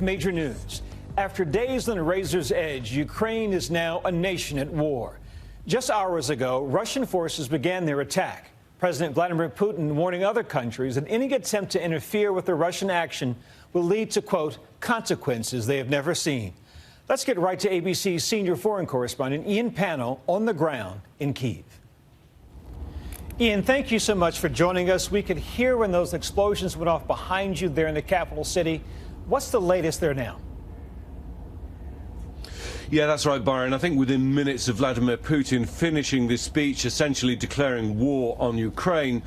Major news. After days on the razor's edge, Ukraine is now a nation at war. Just hours ago, Russian forces began their attack. President Vladimir Putin warning other countries that any attempt to interfere with the Russian action will lead to, quote, consequences they have never seen. Let's get right to ABC's senior foreign correspondent, Ian Pannell, on the ground in Kyiv. Ian, thank you so much for joining us. We could hear when those explosions went off behind you there in the capital city. What's the latest there now? Yeah, that's right, Byron. I think within minutes of Vladimir Putin finishing this speech, essentially declaring war on Ukraine,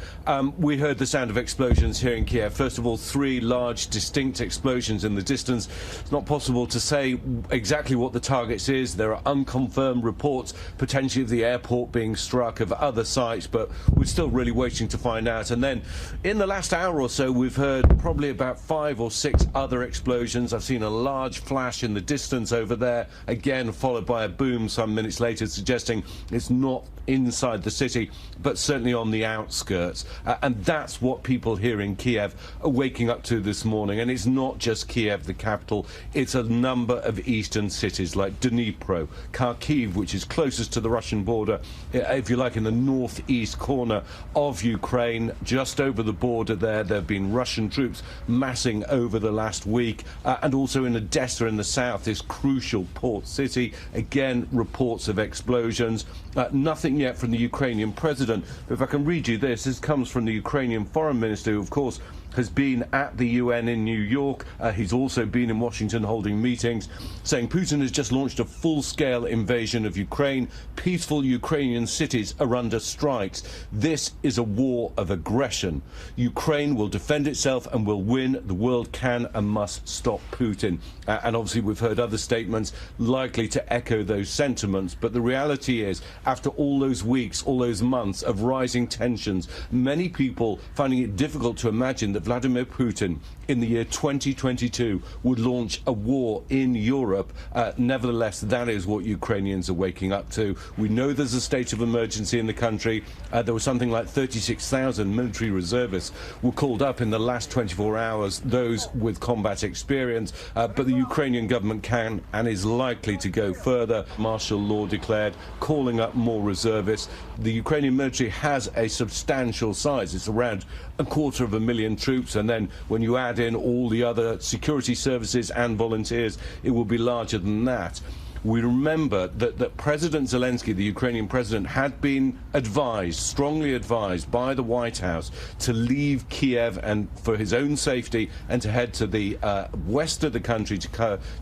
we heard the sound of explosions here in Kiev. First of all, 3 large, distinct explosions in the distance. It's not possible to say exactly what the targets is. There are unconfirmed reports, potentially of the airport being struck, of other sites, but we're still really waiting to find out. And then, in the last hour or so, we've heard probably about 5 or 6 other explosions. I've seen a large flash in the distance over there, again followed by a boom some minutes later, suggesting it's not inside the city, but certainly on the outskirts. And that's what people here in Kiev are waking up to this morning. And it's not just Kiev, the capital. It's a number of eastern cities like Dnipro, Kharkiv, which is closest to the Russian border, if you like, in the northeast corner of Ukraine, just over the border there. There have been Russian troops massing over the last week, and also in Odessa in the south, this crucial port city. Again, reports of explosions. Nothing yet from the Ukrainian president. But if I can read you this comes from the Ukrainian foreign minister, who, of course, has been at the UN in New York. He's also been in Washington holding meetings, saying Putin has just launched a full-scale invasion of Ukraine. Peaceful Ukrainian cities are under strikes. This is a war of aggression. Ukraine will defend itself and will win. The world can and must stop Putin. And obviously we've heard other statements likely to echo those sentiments. But the reality is, after all those weeks, all those months of rising tensions, many people finding it difficult to imagine that Vladimir Putin in the year 2022 would launch a war in Europe. Nevertheless, that is what Ukrainians are waking up to. We know there's a state of emergency in the country. There was something like 36,000 military reservists were called up in the last 24 hours, those with combat experience. But the Ukrainian government can and is likely to go further. Martial law declared, calling up more reservists. The Ukrainian military has a substantial size. It's around 250,000 troops, and then when you add in all the other security services and volunteers, it will be larger than that. We remember that President Zelensky, the Ukrainian president, had been advised, strongly advised by the White House to leave Kiev and for his own safety and to head to the west of the country, to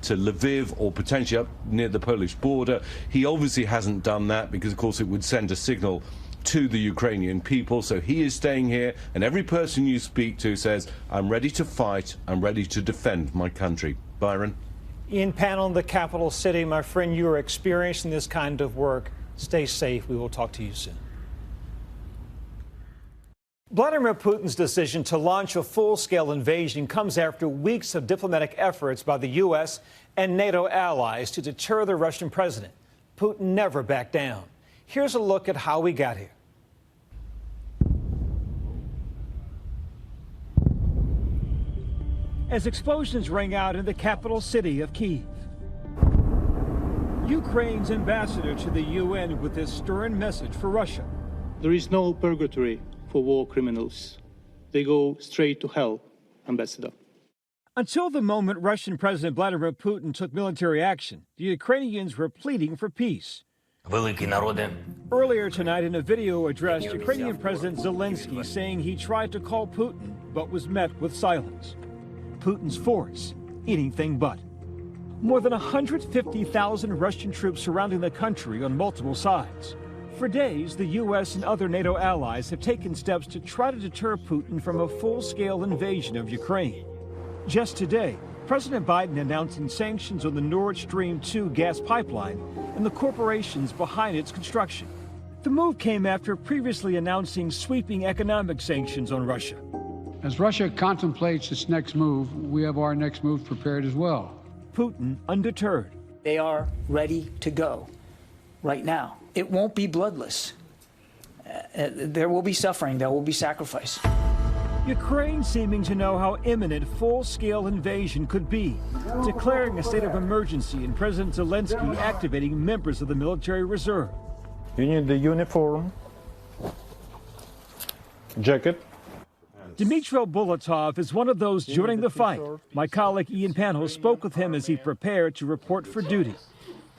Lviv or potentially up near the Polish border. He obviously hasn't done that because, of course, it would send a signal to the Ukrainian people. So he is staying here, and every person you speak to says, I'm ready to fight, I'm ready to defend my country. Byron? Ian Pannell in the capital city. My friend, you are experiencing this kind of work. Stay safe. We will talk to you soon. Vladimir Putin's decision to launch a full-scale invasion comes after weeks of diplomatic efforts by the U.S. and NATO allies to deter the Russian president. Putin never backed down. Here's a look at how we got here. As explosions rang out in the capital city of Kyiv, Ukraine's ambassador to the UN with this stern message for Russia. There is no purgatory for war criminals. They go straight to hell, Ambassador. Until the moment Russian President Vladimir Putin took military action, the Ukrainians were pleading for peace. Earlier tonight, in a video address, Ukrainian President Zelensky saying he tried to call Putin but was met with silence. Putin's force, anything but. More than 150,000 Russian troops surrounding the country on multiple sides. For days, the U.S. and other NATO allies have taken steps to try to deter Putin from a full-scale invasion of Ukraine. Just today, President Biden announcing sanctions on the Nord Stream 2 gas pipeline and the corporations behind its construction. The move came after previously announcing sweeping economic sanctions on Russia. As Russia contemplates its next move, we have our next move prepared as well. Putin undeterred. They are ready to go right now. It won't be bloodless. There will be suffering. There will be sacrifice. Ukraine seeming to know how imminent full-scale invasion could be, declaring a state of emergency and President Zelensky activating members of the military reserve. You need the uniform, jacket. Dmytro Bulatov is one of those joining the fight. My colleague Ian Panho spoke with him as he prepared to report for duty.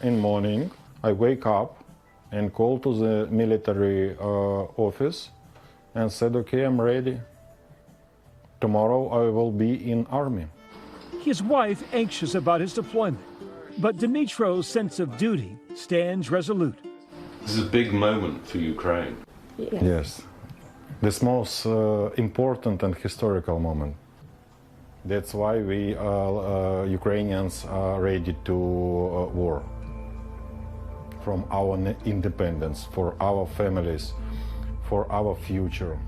In morning, I wake up and call to the military office and said, okay, I'm ready. Tomorrow I will be in army. His wife anxious about his deployment, but Dmytro's sense of duty stands resolute. This is a big moment for Ukraine. Yes. This most important and historical moment. That's why we Ukrainians are ready to war. From our independence, for our families, for our future.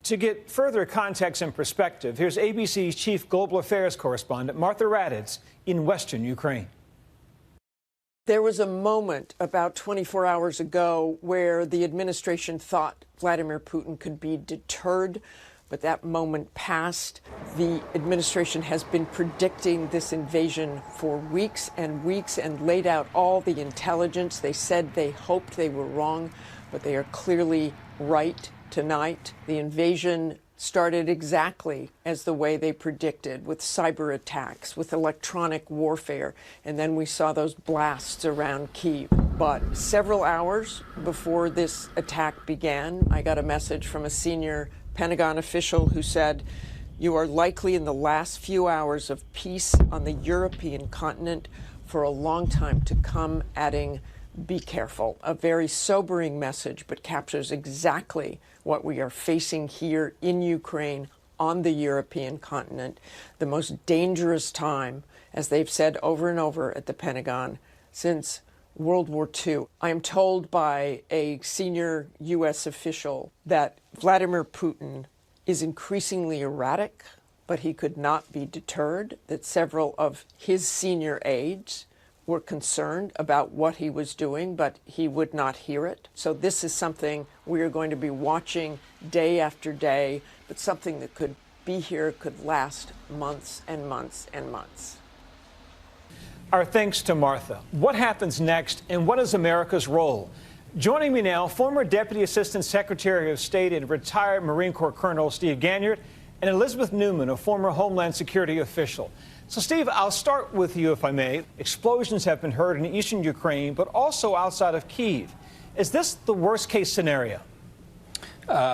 To get further context and perspective, here's ABC's chief global affairs correspondent, Martha Raddatz, in western Ukraine. There was a moment about 24 hours ago where the administration thought Vladimir Putin could be deterred, but that moment passed. The administration has been predicting this invasion for weeks and laid out all the intelligence. They said they hoped they were wrong, but they are clearly right tonight. The invasion started exactly as the way they predicted, with cyber attacks, with electronic warfare, and then we saw those blasts around Kyiv. But several hours before this attack began, I got a message from a senior Pentagon official who said, "You are likely in the last few hours of peace on the European continent for a long time to come," adding, "Be careful." A very sobering message, but captures exactly what we are facing here in Ukraine, on the European continent, the most dangerous time, as they've said over and over at the Pentagon, since World War II. I am told by a senior U.S. official that Vladimir Putin is increasingly erratic, but he could not be deterred, that several of his senior aides were concerned about what he was doing, but he would not hear it. So this is something we are going to be watching day after day, but something that could be here, could last months and months and months. Our thanks to Martha. What happens next, and what is America's role? Joining me now, former Deputy Assistant Secretary of State and retired Marine Corps Colonel Steve Ganyard, and Elizabeth Newman, a former Homeland Security official. So, Steve, I'll start with you, if I may. Explosions have been heard in eastern Ukraine, but also outside of Kyiv. Is this the worst-case scenario?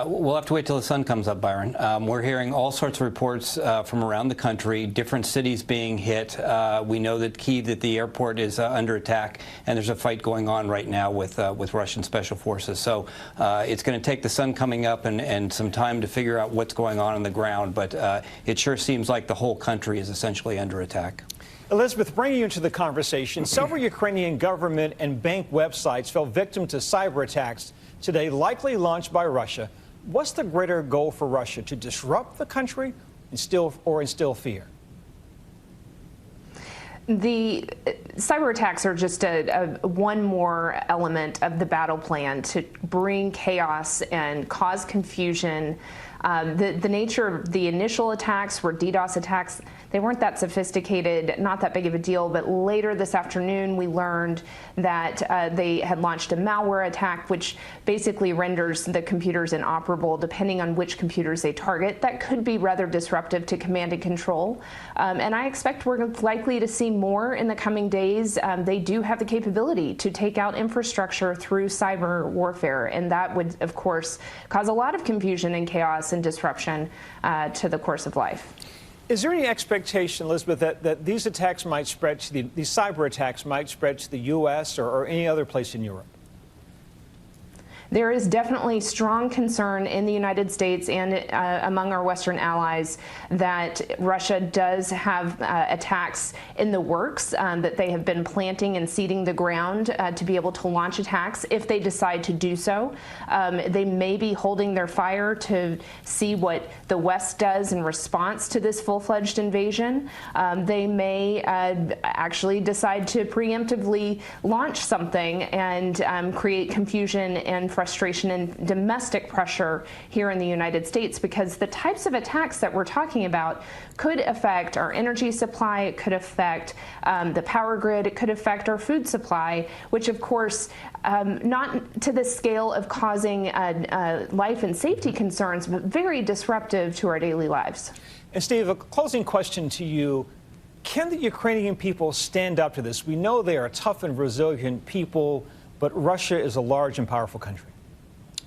We'll have to wait till the sun comes up, Byron. We're hearing all sorts of reports from around the country, different cities being hit. We know that Kyiv, that the airport is under attack, and there's a fight going on right now with Russian special forces. So it's going to take the sun coming up and some time to figure out what's going on the ground. But it sure seems like the whole country is essentially under attack. Elizabeth, bringing you into the conversation, several Ukrainian government and bank websites fell victim to cyber attacks today, likely launched by Russia. What's the greater goal for Russia, to disrupt the country instill fear? The cyber attacks are just one more element of the battle plan to bring chaos and cause confusion. The nature of the initial attacks were DDoS attacks. They weren't that sophisticated, not that big of a deal, but later this afternoon we learned that they had launched a malware attack, which basically renders the computers inoperable depending on which computers they target. That could be rather disruptive to command and control. And I expect we're likely to see more in the coming days. They do have the capability to take out infrastructure through cyber warfare, and that would, of course, cause a lot of confusion and chaos and disruption to the course of life. Is there any expectation, Elizabeth, that these attacks might spread to these cyber attacks might spread to the U.S. or any other place in Europe? There is definitely strong concern in the United States and among our Western allies that Russia does have attacks in the works, that they have been planting and seeding the ground to be able to launch attacks if they decide to do so. They may be holding their fire to see what the West does in response to this full-fledged invasion. They may actually decide to preemptively launch something and create confusion and frustration and domestic pressure here in the United States, because the types of attacks that we're talking about could affect our energy supply, it could affect the power grid, it could affect our food supply, which of course, not to the scale of causing life and safety concerns, but very disruptive to our daily lives. And Steve, a closing question to you. Can the Ukrainian people stand up to this? We know they are tough and resilient people, but Russia is a large and powerful country.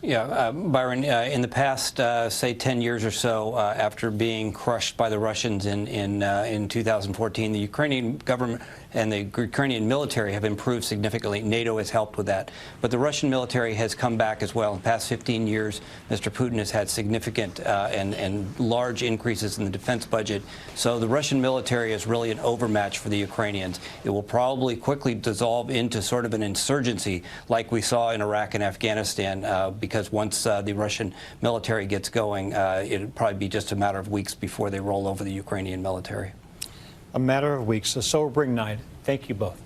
Yeah, Byron, in the past, say 10 years or so, after being crushed by the Russians in 2014, the Ukrainian government and the Ukrainian military have improved significantly. NATO has helped with that. But the Russian military has come back as well. In the past 15 years, Mr. Putin has had significant and large increases in the defense budget. So the Russian military is really an overmatch for the Ukrainians. It will probably quickly dissolve into sort of an insurgency like we saw in Iraq and Afghanistan, because once the Russian military gets going, it'll probably be just a matter of weeks before they roll over the Ukrainian military. A matter of weeks. A sobering night. Thank you both.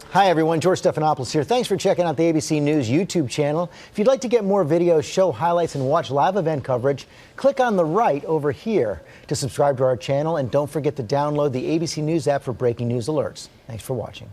Hi, everyone. George Stephanopoulos here. Thanks for checking out the ABC News YouTube channel. If you'd like to get more videos, show highlights, and watch live event coverage, click on the right over here to subscribe to our channel. And don't forget to download the ABC News app for breaking news alerts. Thanks for watching.